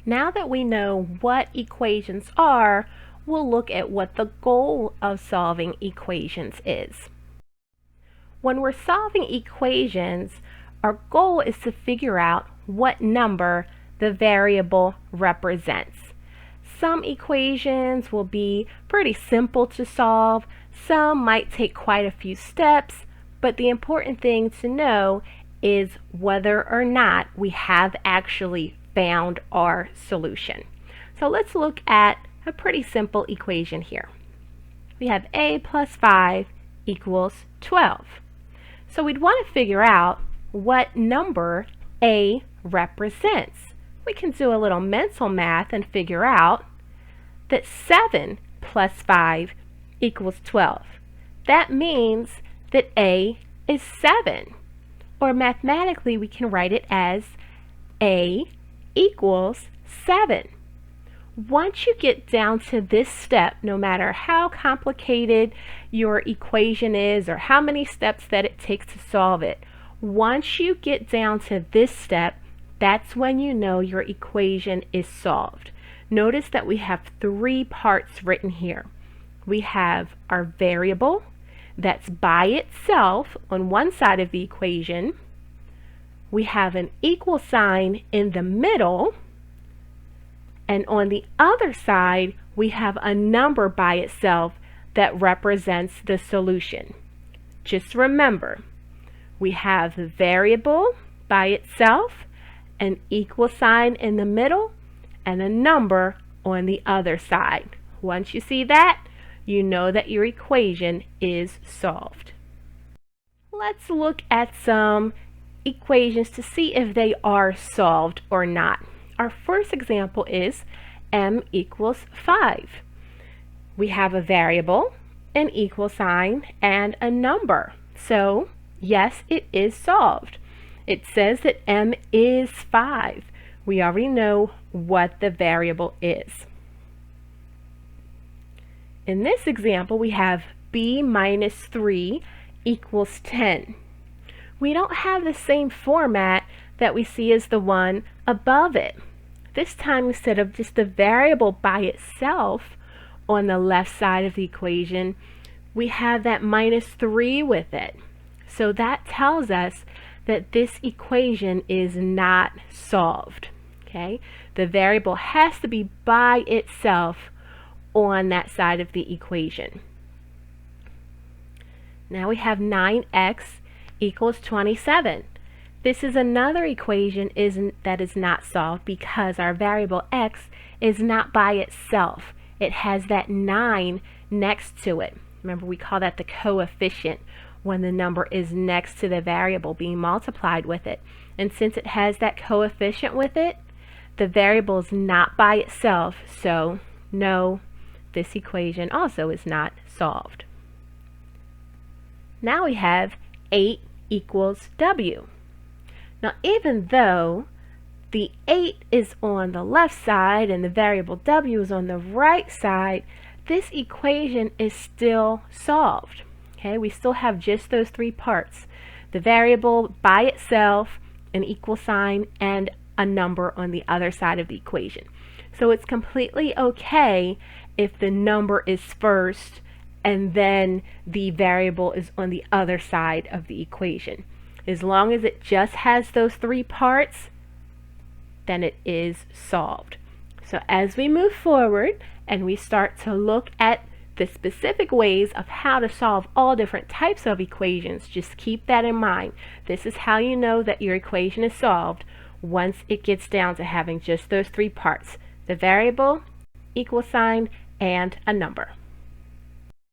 Now that we know what equations are, we'll look at what the goal of solving equations is. When we're solving equations, our goal is to figure out what number the variable represents. Some equations will be pretty simple to solve, some might take quite a few steps, but the important thing to know is whether or not we have actually found our solution. So let's look at a pretty simple equation here. We have a plus 5 equals 12. So we'd want to figure out what number a represents. We can do a little mental math and figure out that 7 plus 5 equals 12. That means that a is 7. Or mathematically we can write it as a equals 7. Once you get down to this step, no matter how complicated your equation is or how many steps that it takes to solve it, once you get down to this step, that's when you know your equation is solved. Notice that we have 3 parts written here. We have our variable that's by itself on one side of the equation. We have an equal sign in the middle, and on the other side we have a number by itself that represents the solution. Just remember, we have the variable by itself, an equal sign in the middle, and a number on the other side. Once you see that, you know that your equation is solved. Let's look at some equations to see if they are solved or not. Our first example is m equals 5. We have a variable, an equal sign, and a number. So, yes, it is solved. It says that m is 5. We already know what the variable is. In this example, we have b minus 3 equals 10. We don't have the same format that we see as the one above it. This time, instead of just the variable by itself on the left side of the equation, we have that minus 3 with it. So that tells us that this equation is not solved. Okay? The variable has to be by itself on that side of the equation. Now we have 9x equals 27. This is another equation that is not solved because our variable x is not by itself. It has that 9 next to it. Remember, we call that the coefficient when the number is next to the variable being multiplied with it. And since it has that coefficient with it, the variable is not by itself, so no, this equation also is not solved. Now we have 8 equals w. Now, even though the 8 is on the left side and the variable w is on the right side, this equation is still solved. Okay, we still have just those 3 parts. The variable by itself, an equal sign, and a number on the other side of the equation. So it's completely okay if the number is first and then the variable is on the other side of the equation. As long as it just has those 3 parts, then it is solved. So as we move forward and we start to look at the specific ways of how to solve all different types of equations, just keep that in mind. This is how you know that your equation is solved once it gets down to having just those 3 parts: the variable, equal sign, and a number.